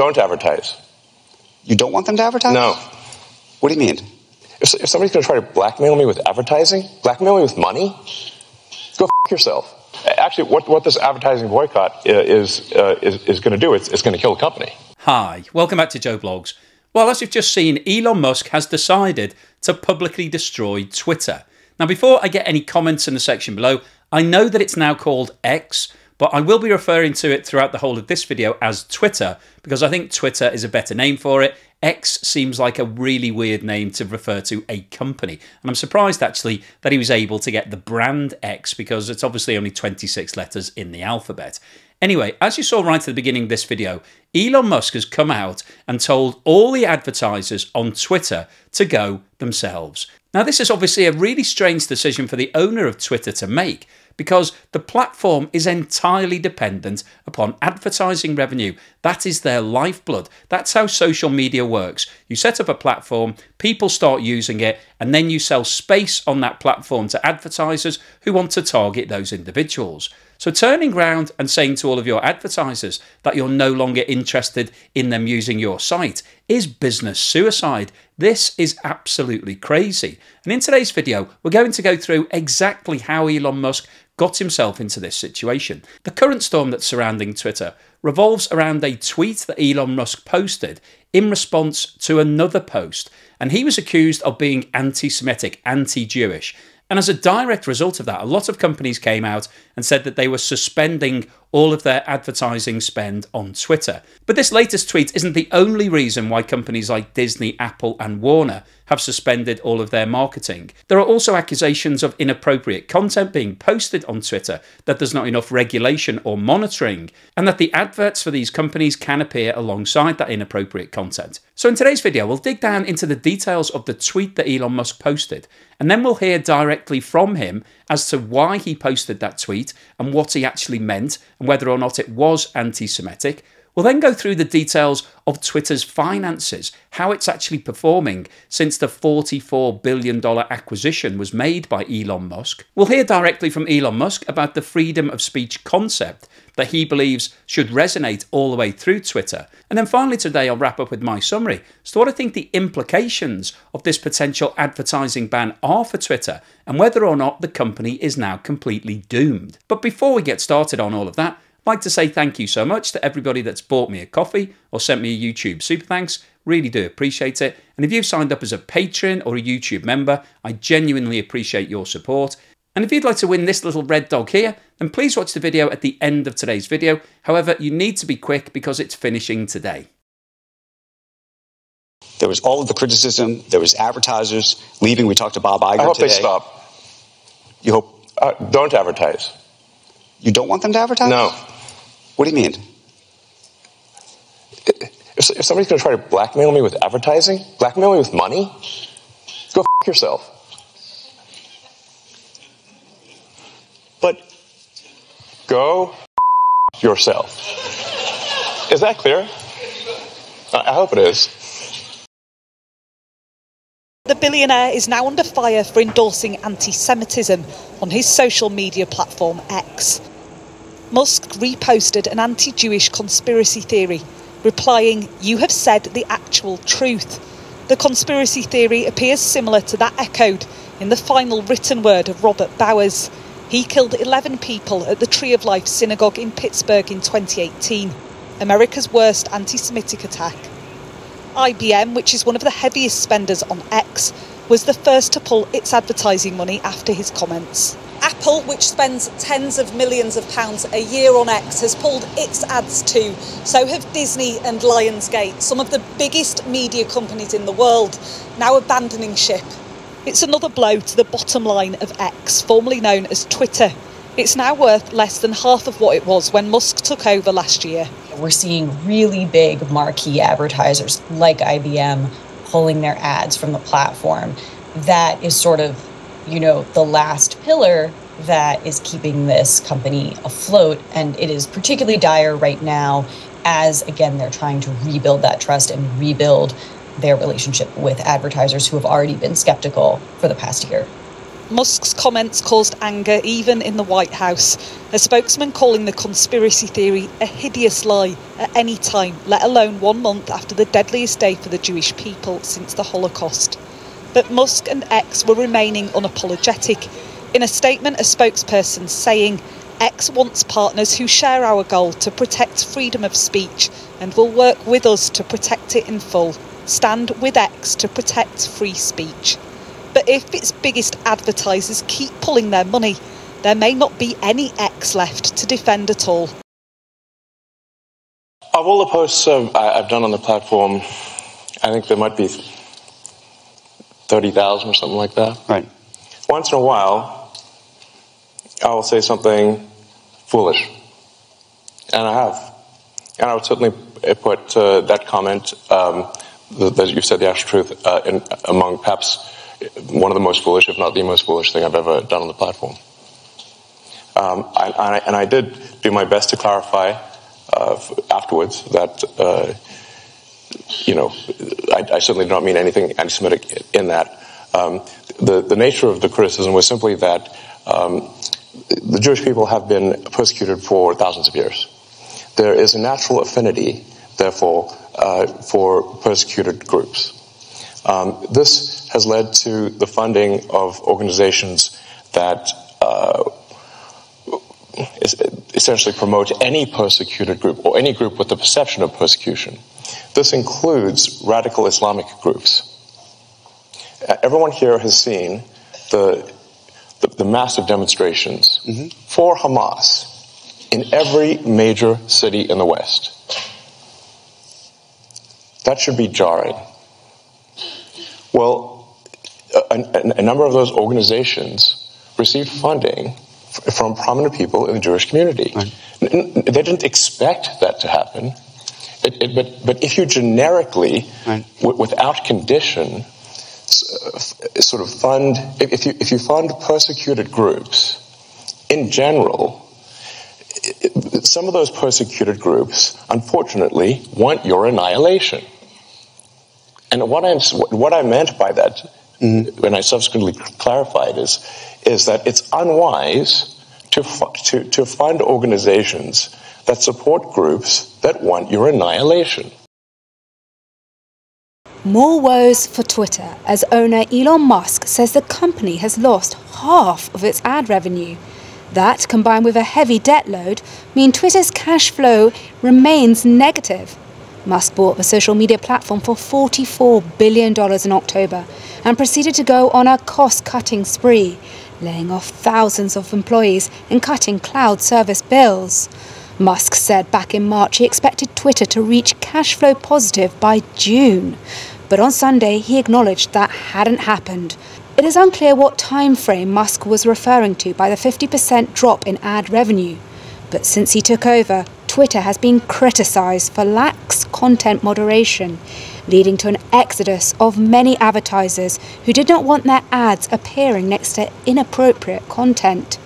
Don't advertise. You don't want them to advertise? No. What do you mean? If somebody's going to try to blackmail me with advertising, blackmail me with money, go f yourself. Actually, what this advertising boycott is going to do, it's going to kill the company. Hi, welcome back to Joe Blogs. Well, as you've just seen, Elon Musk has decided to publicly destroy Twitter. Now, before I get any comments in the section below, I know that it's now called X, but I will be referring to it throughout the whole of this video as Twitter, because I think Twitter is a better name for it. X seems like a really weird name to refer to a company. And I'm surprised, actually, that he was able to get the brand X, because it's obviously only 26 letters in the alphabet. Anyway, as you saw right at the beginning of this video, Elon Musk has come out and told all the advertisers on Twitter to go themselves. Now, this is obviously a really strange decision for the owner of Twitter to make, because the platform is entirely dependent upon advertising revenue. That is their lifeblood. That's how social media works. You set up a platform, people start using it, and then you sell space on that platform to advertisers who want to target those individuals. So turning around and saying to all of your advertisers that you're no longer interested in them using your site is business suicide. This is absolutely crazy. And in today's video, we're going to go through exactly how Elon Musk got himself into this situation. The current storm that's surrounding Twitter revolves around a tweet that Elon Musk posted in response to another post. And he was accused of being anti-Semitic, anti-Jewish. And as a direct result of that, a lot of companies came out and said that they were suspending all of their advertising spend on Twitter. But this latest tweet isn't the only reason why companies like Disney, Apple and Warner have suspended all of their marketing. There are also accusations of inappropriate content being posted on Twitter, that there's not enough regulation or monitoring, and that the adverts for these companies can appear alongside that inappropriate content. So in today's video, we'll dig down into the details of the tweet that Elon Musk posted, and then we'll hear directly from him as to why he posted that tweet and what he actually meant and whether or not it was anti-Semitic. We'll then go through the details of Twitter's finances, how it's actually performing since the $44 billion acquisition was made by Elon Musk. We'll hear directly from Elon Musk about the freedom of speech concept that he believes should resonate all the way through Twitter. And then finally today, I'll wrap up with my summary as to what I think the implications of this potential advertising ban are for Twitter and whether or not the company is now completely doomed. But before we get started on all of that, I'd like to say thank you so much to everybody that's bought me a coffee or sent me a YouTube super thanks. Really do appreciate it. And if you've signed up as a patron or a YouTube member, I genuinely appreciate your support. And if you'd like to win this little red dog here, then please watch the video at the end of today's video. However, you need to be quick because it's finishing today. There was all of the criticism. There was advertisers leaving. We talked to Bob Iger today. I hope they stop. You hope? Don't advertise. You don't want them to advertise? No. What do you mean? If somebody's going to try to blackmail me with advertising, blackmail me with money, go f yourself. But go f yourself. Is that clear? I hope it is. The billionaire is now under fire for endorsing anti-Semitism on his social media platform X. Musk reposted an anti-Jewish conspiracy theory, replying, "You have said the actual truth." The conspiracy theory appears similar to that echoed in the final written word of Robert Bowers. He killed 11 people at the Tree of Life synagogue in Pittsburgh in 2018, America's worst anti-Semitic attack. IBM, which is one of the heaviest spenders on X, was the first to pull its advertising money after his comments. Apple, which spends tens of millions of pounds a year on X, has pulled its ads too. So have Disney and Lionsgate, some of the biggest media companies in the world, now abandoning ship. It's another blow to the bottom line of X, formerly known as Twitter. It's now worth less than half of what it was when Musk took over last year. We're seeing really big marquee advertisers like IBM pulling their ads from the platform. That is sort of, the last pillar that is keeping this company afloat. And it is particularly dire right now as, again, they're trying to rebuild that trust and rebuild their relationship with advertisers who have already been skeptical for the past year. Musk's comments caused anger even in the White House, a spokesman calling the conspiracy theory a hideous lie at any time, let alone 1 month after the deadliest day for the Jewish people since the Holocaust. But Musk and X were remaining unapologetic. In a statement, a spokesperson saying, X wants partners who share our goal to protect freedom of speech and will work with us to protect it in full. Stand with X to protect free speech. But if its biggest advertisers keep pulling their money, there may not be any X left to defend at all. Of all the posts I've done on the platform, I think there might be 30,000 or something like that. Right. Once in a while, I will say something foolish. And I have. And I would certainly put that comment, that you said the actual truth, among perhaps one of the most foolish, if not the most foolish thing I've ever done on the platform. And I did do my best to clarify afterwards that, I certainly do not mean anything anti-Semitic in that. The nature of the criticism was simply that the Jewish people have been persecuted for thousands of years. There is a natural affinity, therefore, for persecuted groups. This has led to the funding of organizations that essentially promote any persecuted group or any group with the perception of persecution. This includes radical Islamic groups. Everyone here has seen the massive demonstrations for Hamas in every major city in the West. That should be jarring. Well, a number of those organizations received funding from prominent people in the Jewish community. Right. They didn't expect that to happen. But if you generically, right, without condition, sort of fund, if you fund persecuted groups, in general, some of those persecuted groups, unfortunately, want your annihilation. And what I meant by that, when I subsequently clarified, is that it's unwise to fund organizations that support groups that want your annihilation. More woes for Twitter as owner Elon Musk says the company has lost half of its ad revenue. That, combined with a heavy debt load, mean Twitter's cash flow remains negative. Musk bought the social media platform for $44 billion in October and proceeded to go on a cost-cutting spree, laying off thousands of employees and cutting cloud service bills. Musk said back in March he expected Twitter to reach cash flow positive by June. But on Sunday, he acknowledged that hadn't happened. It is unclear what time frame Musk was referring to by the 50% drop in ad revenue. But since he took over, Twitter has been criticised for lax content moderation, leading to an exodus of many advertisers who did not want their ads appearing next to inappropriate content.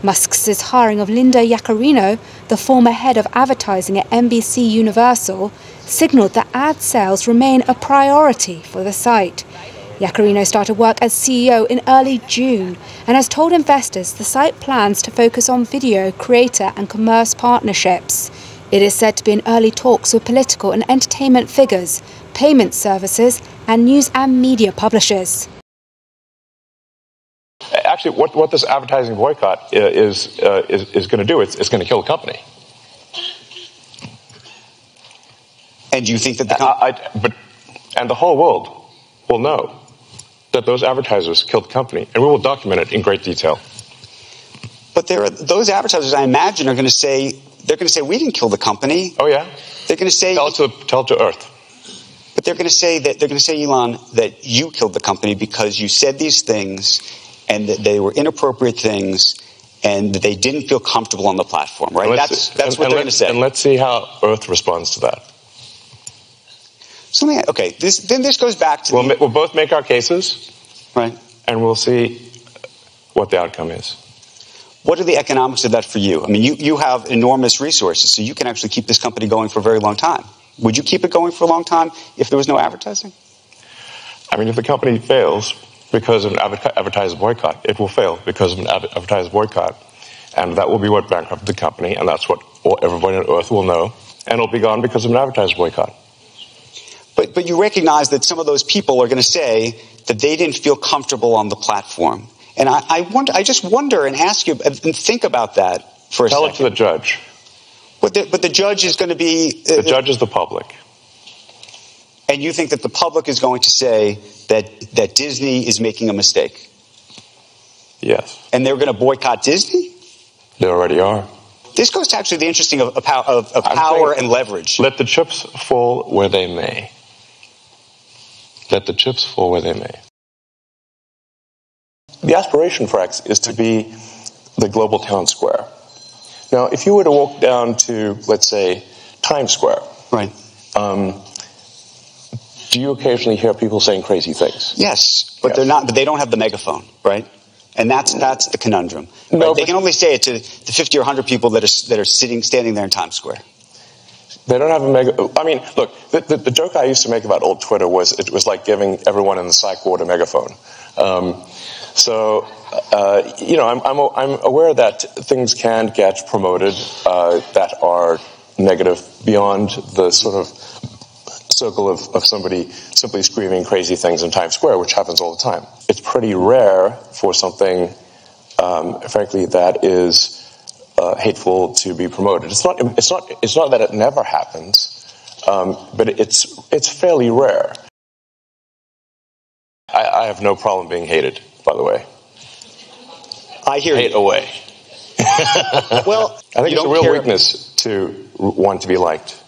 Musk's hiring of Linda Yaccarino, the former head of advertising at NBC Universal, signalled that ad sales remain a priority for the site. Yaccarino started work as CEO in early June and has told investors the site plans to focus on video, creator and commerce partnerships. It is said to be in early talks with political and entertainment figures, payment services and news and media publishers. Actually, what this advertising boycott is going to do, it's going to kill the company. And do you think that and the whole world will know that those advertisers killed the company, and we will document it in great detail. But those advertisers, I imagine, are going to say, we didn't kill the company. Oh yeah. They're going to say, tell it to Earth. But they're going to say, Elon, that you killed the company because you said these things, and that they were inappropriate things, and that they didn't feel comfortable on the platform, right? That's what they're going to say. And let's see how Earth responds to that. So, this goes back to... We'll both make our cases, right, and we'll see what the outcome is. What are the economics of that for you? I mean, you have enormous resources, so you can actually keep this company going for a very long time. Would you keep it going for a long time if there was no advertising? I mean, if the company fails, because of an advertiser boycott. It will fail because of an advertiser boycott. And that will be what bankrupted the company, and that's what everybody on Earth will know. And it'll be gone because of an advertiser boycott. But you recognize that some of those people are going to say that they didn't feel comfortable on the platform. And I just wonder and ask you and think about that for a second. Tell it to the judge. But the judge is going to be... the judge is the public. And you think that the public is going to say that Disney is making a mistake? Yes. And they're going to boycott Disney? They already are. This goes to actually the interesting of power and leverage. Let the chips fall where they may. Let the chips fall where they may. The aspiration for X is to be the global town square. Now, if you were to walk down to, let's say, Times Square, right? Do you occasionally hear people saying crazy things? Yes, but they're not. But they don't have the megaphone, right? And that's the conundrum. Right? No, they can only say it to the 50 or 100 people that are standing there in Times Square. They don't have a mega. I mean, look, the joke I used to make about old Twitter was it was like giving everyone in the psych ward a megaphone. You know, I'm aware that things can get promoted that are negative beyond the sort of circle of somebody simply screaming crazy things in Times Square, which happens all the time. It's pretty rare for something, frankly, that is hateful to be promoted. It's not that it never happens, but it's fairly rare. I have no problem being hated, by the way. I hear hate you. Away. Well, I think it's a real weakness to want to be liked.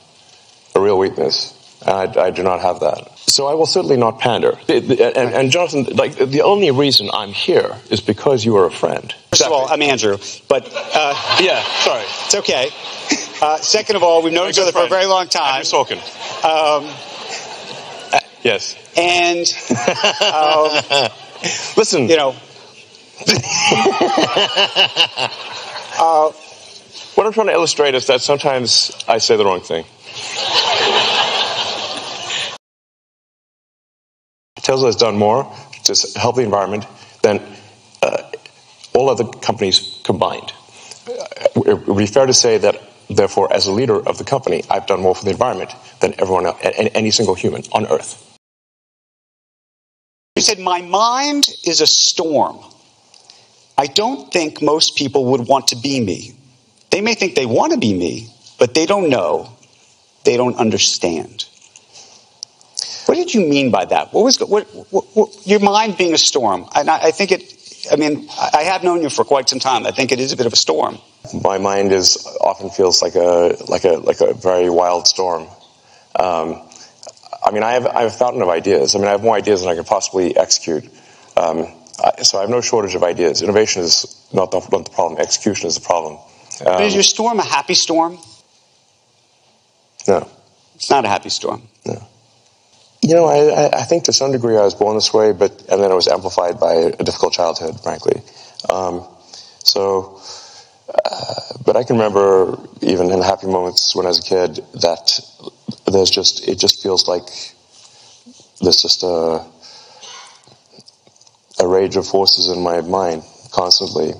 A real weakness. I do not have that. So I will certainly not pander. And Jonathan, like, the only reason I'm here is because you are a friend. First of all, I'm Andrew, but... yeah, sorry. It's okay. Second of all, we've known each other for a very long time. Andrew Sorkin. Yes. And... listen. You know... what I'm trying to illustrate is that sometimes I say the wrong thing. Tesla has done more to help the environment than all other companies combined. It would be fair to say that, therefore, as a leader of the company, I've done more for the environment than everyone else, any single human on Earth. You said, my mind is a storm. I don't think most people would want to be me. They may think they want to be me, but they don't know. They don't understand. What did you mean by that? What was your mind being a storm? And I think I mean, I have known you for quite some time. I think it is a bit of a storm. My mind often feels like a very wild storm. I mean, I have a fountain of ideas. I mean, I have more ideas than I can possibly execute. So I have no shortage of ideas. Innovation is not the problem. Execution is the problem. But is your storm a happy storm? No. It's not a happy storm. No. You know, I think to some degree I was born this way, and then it was amplified by a difficult childhood, frankly. But I can remember even in happy moments when I was a kid that it just feels like there's just a rage of forces in my mind constantly.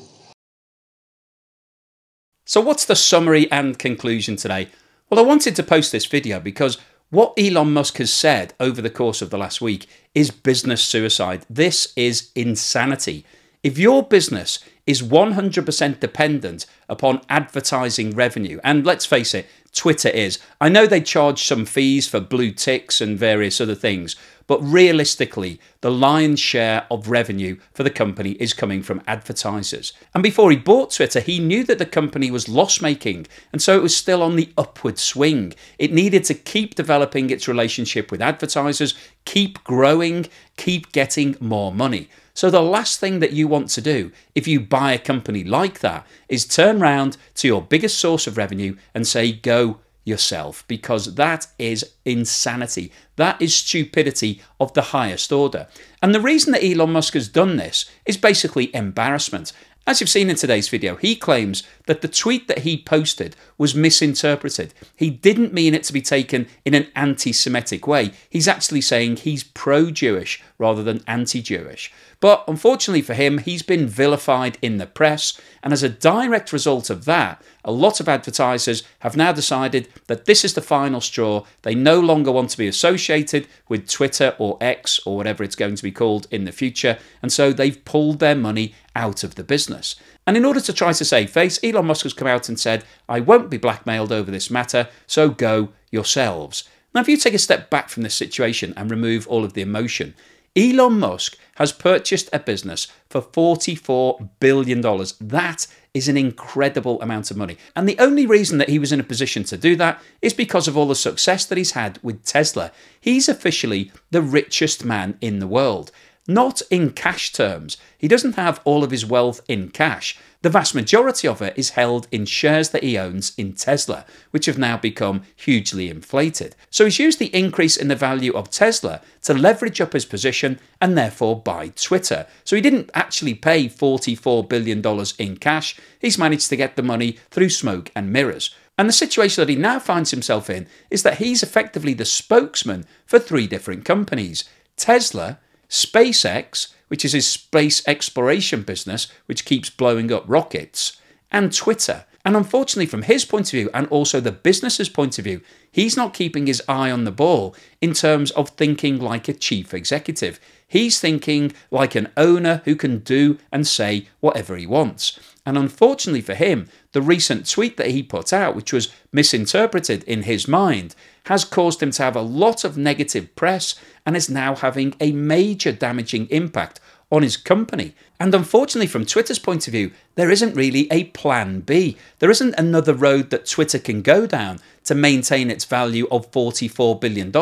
So what's the summary and conclusion today? Well, I wanted to post this video because what Elon Musk has said over the course of the last week is business suicide. This is insanity. If your business is 100% dependent upon advertising revenue, and let's face it, Twitter is. I know they charge some fees for blue ticks and various other things, but realistically, the lion's share of revenue for the company is coming from advertisers. And before he bought Twitter, he knew that the company was loss-making, and so it was still on the upward swing. It needed to keep developing its relationship with advertisers, keep growing, keep getting more money. So the last thing that you want to do if you buy a company like that is turn around to your biggest source of revenue and say, go yourself, because that is insanity. That is stupidity of the highest order. And the reason that Elon Musk has done this is basically embarrassment. As you've seen in today's video, he claims that the tweet that he posted was misinterpreted. He didn't mean it to be taken in an anti-Semitic way. He's actually saying he's pro-Jewish rather than anti-Jewish. But unfortunately for him, he's been vilified in the press, and as a direct result of that, a lot of advertisers have now decided that this is the final straw. They no longer want to be associated with Twitter or X or whatever it's going to be called in the future, and so they've pulled their money out of the business. And in order to try to save face, Elon Musk has come out and said, I won't be blackmailed over this matter, so go yourselves. Now, if you take a step back from this situation and remove all of the emotion, Elon Musk has purchased a business for $44 billion. That is an incredible amount of money. And the only reason that he was in a position to do that is because of all the success that he's had with Tesla. He's officially the richest man in the world. Not in cash terms. He doesn't have all of his wealth in cash. The vast majority of it is held in shares that he owns in Tesla, which have now become hugely inflated. So he's used the increase in the value of Tesla to leverage up his position and therefore buy Twitter. So he didn't actually pay $44 billion in cash. He's managed to get the money through smoke and mirrors. And the situation that he now finds himself in is that he's effectively the spokesman for 3 different companies: Tesla, SpaceX, which is his space exploration business, which keeps blowing up rockets, and Twitter. And unfortunately, from his point of view, and also the business's point of view, he's not keeping his eye on the ball in terms of thinking like a chief executive. He's thinking like an owner who can do and say whatever he wants. And unfortunately for him, the recent tweet that he put out, which was misinterpreted in his mind, has caused him to have a lot of negative press and is now having a major damaging impact on his company. And unfortunately, from Twitter's point of view, there isn't really a plan B. There isn't another road that Twitter can go down to maintain its value of $44 billion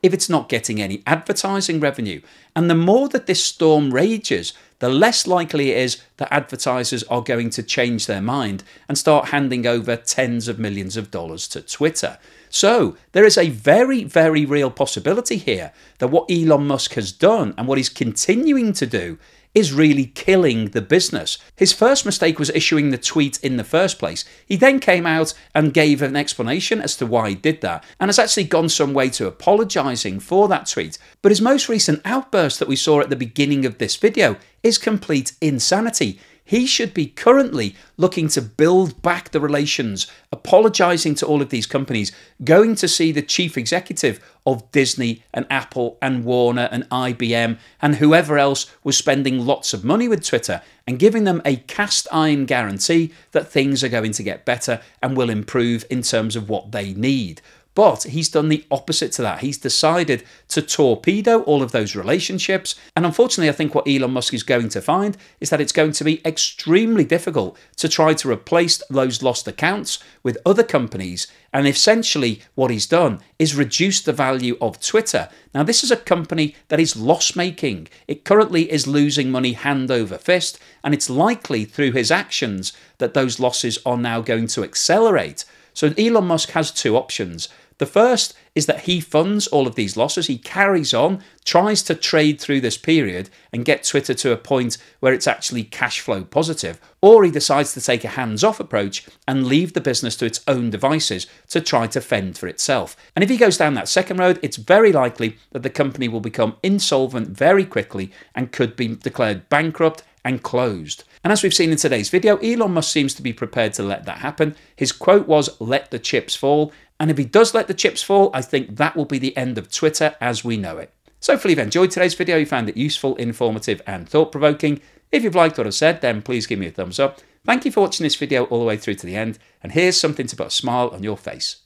if it's not getting any advertising revenue. And the more that this storm rages, the less likely it is that advertisers are going to change their mind and start handing over tens of millions of dollars to Twitter. So there is a very, very real possibility here that what Elon Musk has done and what he's continuing to do is really killing the business. His first mistake was issuing the tweet in the first place. He then came out and gave an explanation as to why he did that, and has actually gone some way to apologising for that tweet. But his most recent outburst that we saw at the beginning of this video is complete insanity. He should be currently looking to build back the relations, apologising to all of these companies, going to see the chief executive of Disney and Apple and Warner and IBM and whoever else was spending lots of money with Twitter, and giving them a cast iron guarantee that things are going to get better and will improve in terms of what they need. But he's done the opposite to that. He's decided to torpedo all of those relationships. And unfortunately, I think what Elon Musk is going to find is that it's going to be extremely difficult to try to replace those lost accounts with other companies. And essentially what he's done is reduce the value of Twitter. Now, this is a company that is loss-making. It currently is losing money hand over fist, and it's likely through his actions that those losses are now going to accelerate. So Elon Musk has 2 options. The first is that he funds all of these losses. He carries on, tries to trade through this period and get Twitter to a point where it's actually cash flow positive. Or he decides to take a hands-off approach and leave the business to its own devices to try to fend for itself. And if he goes down that second road, it's very likely that the company will become insolvent very quickly and could be declared bankrupt and closed. And as we've seen in today's video, Elon Musk seems to be prepared to let that happen. His quote was, "Let the chips fall." And if he does let the chips fall, I think that will be the end of Twitter as we know it. So hopefully you've enjoyed today's video, you found it useful, informative and thought-provoking. If you've liked what I've said, then please give me a thumbs up. Thank you for watching this video all the way through to the end. And here's something to put a smile on your face.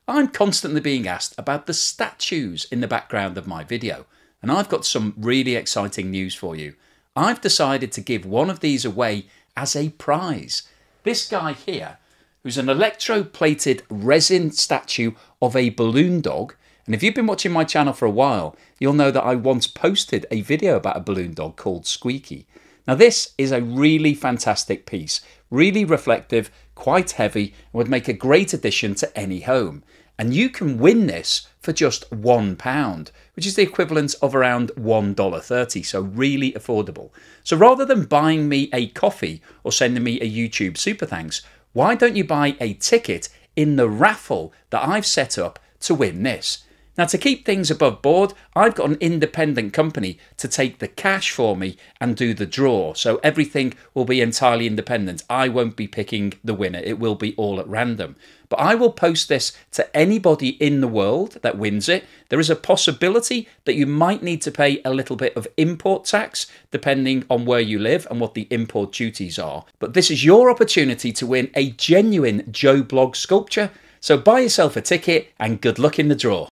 I'm constantly being asked about the statues in the background of my video, and I've got some really exciting news for you. I've decided to give one of these away as a prize. This guy here, who's an electroplated resin statue of a balloon dog. And if you've been watching my channel for a while, you'll know that I once posted a video about a balloon dog called Squeaky. Now this is a really fantastic piece, really reflective, quite heavy, and would make a great addition to any home. And you can win this for just £1, which is the equivalent of around $1.30, so really affordable. So rather than buying me a coffee or sending me a YouTube super thanks, why don't you buy a ticket in the raffle that I've set up to win this? Now, to keep things above board, I've got an independent company to take the cash for me and do the draw. So everything will be entirely independent. I won't be picking the winner. It will be all at random. But I will post this to anybody in the world that wins it. There is a possibility that you might need to pay a little bit of import tax, depending on where you live and what the import duties are. But this is your opportunity to win a genuine Joe Bloggs sculpture. So buy yourself a ticket and good luck in the draw.